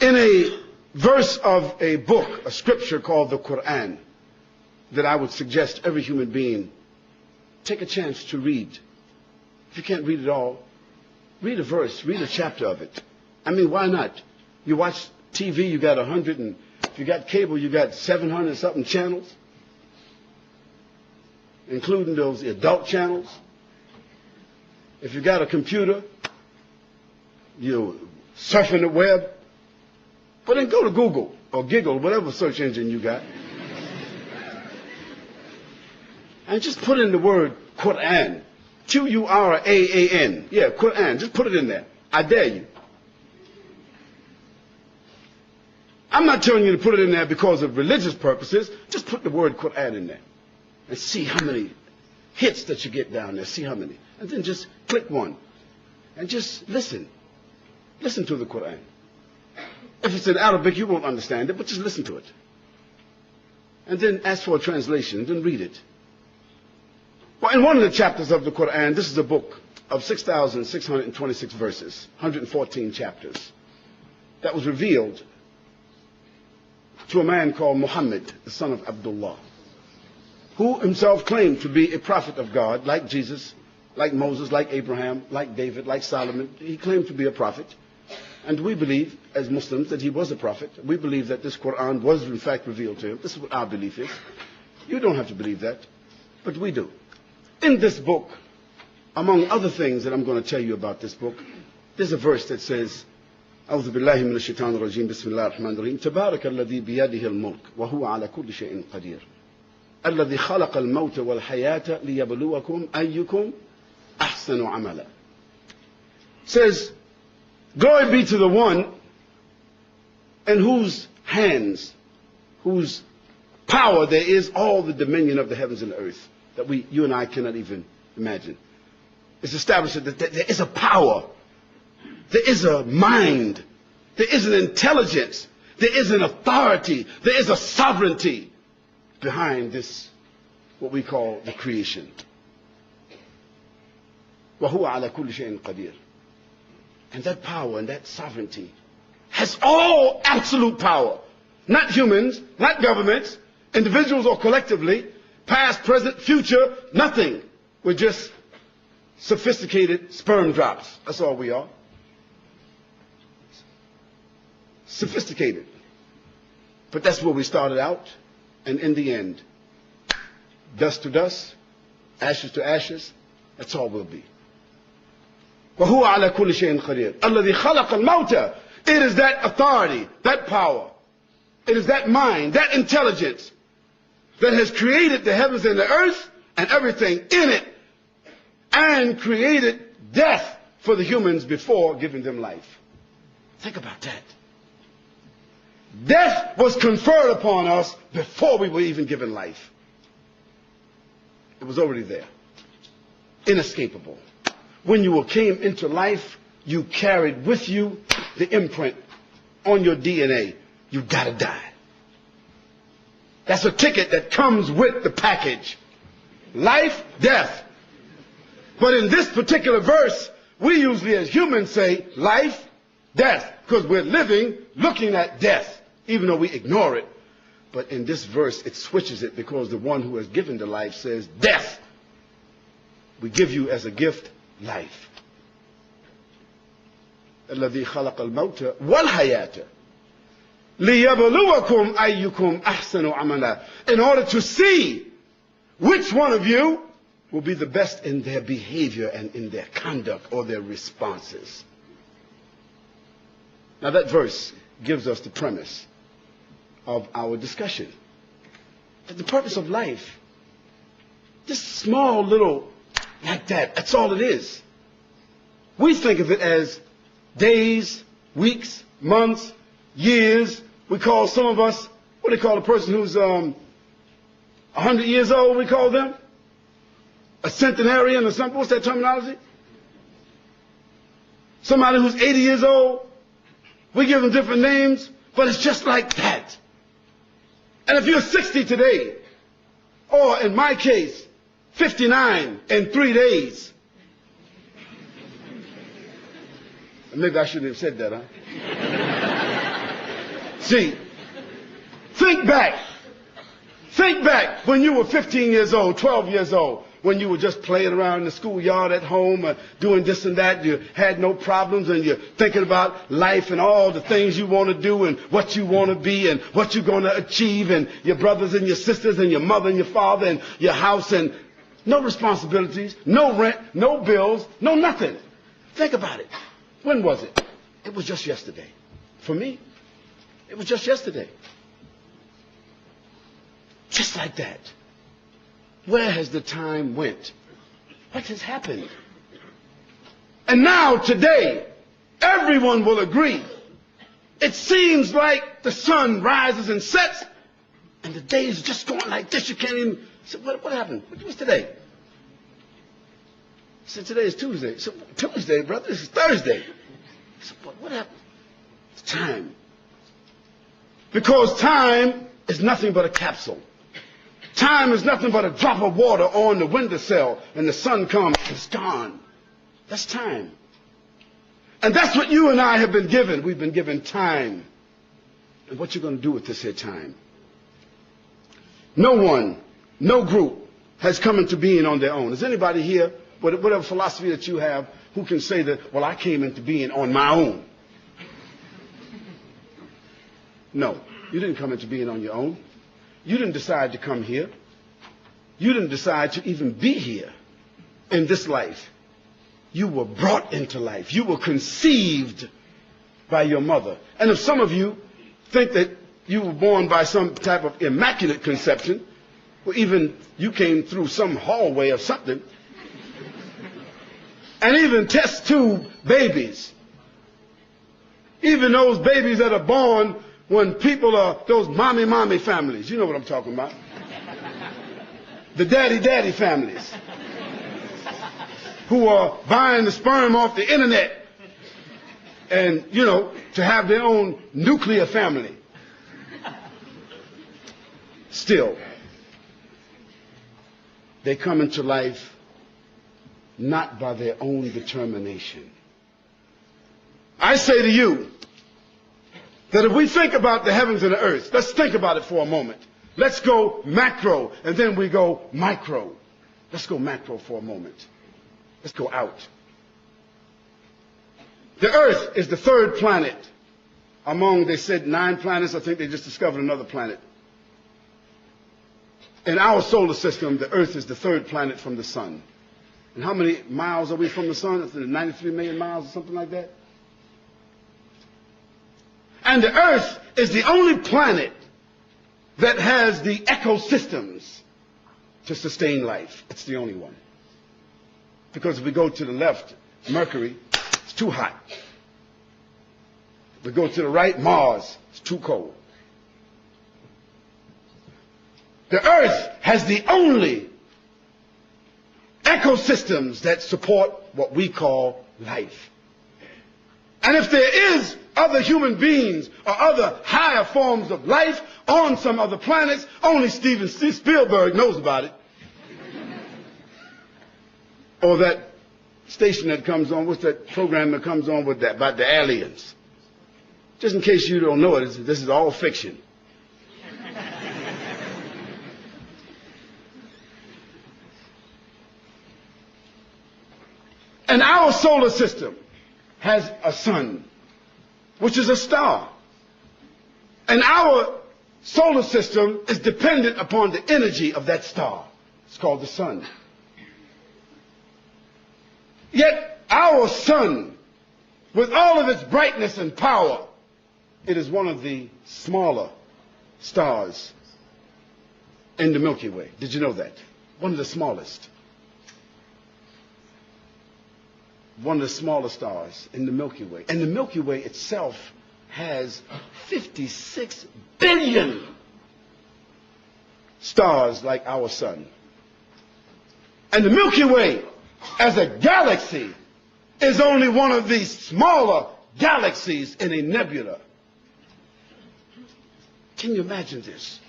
In a verse of a book, a scripture called the Quran, that I would suggest every human being take a chance to read. If you can't read it all, read a verse, read a chapter of it. I mean, why not? You watch TV, you got 100, and if you got cable, you got 700 something channels, including those adult channels. If you got a computer, you're surfing the web. But then go to Google or Giggle, whatever search engine you got, and just put in the word Quran. Quran. Yeah, Quran. Just put it in there. I dare you. I'm not telling you to put it in there because of religious purposes. Just put the word Quran in there and see how many hits that you get down there. See how many. And then just click one and just listen. Listen to the Quran. If it's in Arabic, you won't understand it, but just listen to it. And then ask for a translation, then read it. Well, in one of the chapters of the Quran, this is a book of 6,626 verses, 114 chapters, that was revealed to a man called Muhammad, the son of Abdullah, who himself claimed to be a prophet of God, like Jesus, like Moses, like Abraham, like David, like Solomon. He claimed to be a prophet. And we believe, as Muslims, that he was a prophet. We believe that this Quran was in fact revealed to him. This is what our belief is. You don't have to believe that, but we do. In this book, among other things that I'm going to tell you about this book, there's a verse that says, أعوذ بالله من الشيطان الرجيم بسم الله الرحمن الرحيم تبارك الذي بيده الملك وهو على كل شيء قدير الذي خلق الموت والحياة ليبلوكم أيكم أحسن عملا. Says, glory be to the one in whose hands, whose power there is all the dominion of the heavens and the earth that you and I cannot even imagine. It's established that there is a power, there is a mind, there is an intelligence, there is an authority, there is a sovereignty behind this, what we call the creation. وَهُوَ عَلَى كُلِّ شَيْءٍ قَدِيرٌ. And that power and that sovereignty has all absolute power. Not humans, not governments, individuals or collectively, past, present, future, nothing. We're just sophisticated sperm drops. That's all we are. Sophisticated. But that's where we started out. And in the end, dust to dust, ashes to ashes, that's all we'll be. وَهُوَ عَلَى كُلِّ شَيْءٍ قَدِيرٌ الَّذِي خَلَقَ الْمَوْتَ. It is that authority, that power, it is that mind, that intelligence that has created the heavens and the earth and everything in it, and created death for the humans before giving them life. Think about that. Death was conferred upon us before we were even given life. It was already there. Inescapable. When you came into life, you carried with you the imprint on your DNA. You gotta die. That's a ticket that comes with the package. Life, death. But in this particular verse, we usually as humans say life, death, because we're living looking at death, even though we ignore it. But in this verse, it switches it because the one who has given the life says, death. We give you as a gift life. الذي خلق الموت والحياة ليبلوكم أيكم أحسن عملا. In order to see which one of you will be the best in their behavior and in their conduct or their responses. Now that verse gives us the premise of our discussion. That the purpose of life, this small little like that, that's all it is. We think of it as days, weeks, months, years. We call some of us, what do they call a person who's 100 years old, we call them? A centenarian or something, what's that terminology? Somebody who's 80 years old, we give them different names, but it's just like that. And if you're 60 today, or in my case, 59 in 3 days. Maybe I shouldn't have said that, huh? See, think back. Think back when you were 15 years old, 12 years old, when you were just playing around in the schoolyard at home, doing this and that. You had no problems, and you're thinking about life and all the things you want to do and what you want to be and what you're going to achieve, and your brothers and your sisters and your mother and your father and your house, and no responsibilities, no rent, no bills, no nothing. Think about it. When was it? It was just yesterday. For me, it was just yesterday. Just like that. Where has the time went? What has happened? And now, today, everyone will agree. It seems like the sun rises and sets, and the day is just going like this. You can't even say, what happened? What's today? I said, today is Tuesday. I said, Tuesday, brother, this is Thursday. I said, what happened? It's time. Because time is nothing but a capsule. Time is nothing but a drop of water on the windowsill, and the sun comes, and it's gone. That's time. And that's what you and I have been given. We've been given time. And what you're going to do with this here time? No one, no group has come into being on their own. Is anybody here, whatever philosophy that you have, who can say that, well, I came into being on my own? No, you didn't come into being on your own. You didn't decide to come here. You didn't decide to even be here in this life. You were brought into life. You were conceived by your mother. And if some of you think that you were born by some type of immaculate conception, or even you came through some hallway or something, and even test tube babies, even those babies that are born when people are those mommy families, you know what I'm talking about. The daddy families who are buying the sperm off the internet and, you know, to have their own nuclear family. Still, they come into life not by their own determination. I say to you, that if we think about the heavens and the earth, let's think about it for a moment. Let's go macro, and then we go micro. Let's go macro for a moment. Let's go out. The earth is the third planet among, they said, 9 planets. I think they just discovered another planet. In our solar system, the earth is the third planet from the sun. And how many miles are we from the sun? Is it 93 million miles or something like that? And the earth is the only planet that has the ecosystems to sustain life. It's the only one. Because if we go to the left, Mercury, it's too hot. If we go to the right, Mars, it's too cold. The earth has the only ecosystems that support what we call life. And if there is other human beings or other higher forms of life on some other planets, only Steven Spielberg knows about it. Or that station that comes on, what's that program that comes on with that, about the aliens? Just in case you don't know it, this is all fiction. And our solar system has a sun, which is a star. And our solar system is dependent upon the energy of that star. It's called the sun. Yet our sun, with all of its brightness and power, it is one of the smaller stars in the Milky Way. Did you know that? One of the smallest. One of the smaller stars in the Milky Way. And the Milky Way itself has 56 billion stars like our sun. And the Milky Way, as a galaxy, is only one of the smaller galaxies in a nebula. Can you imagine this?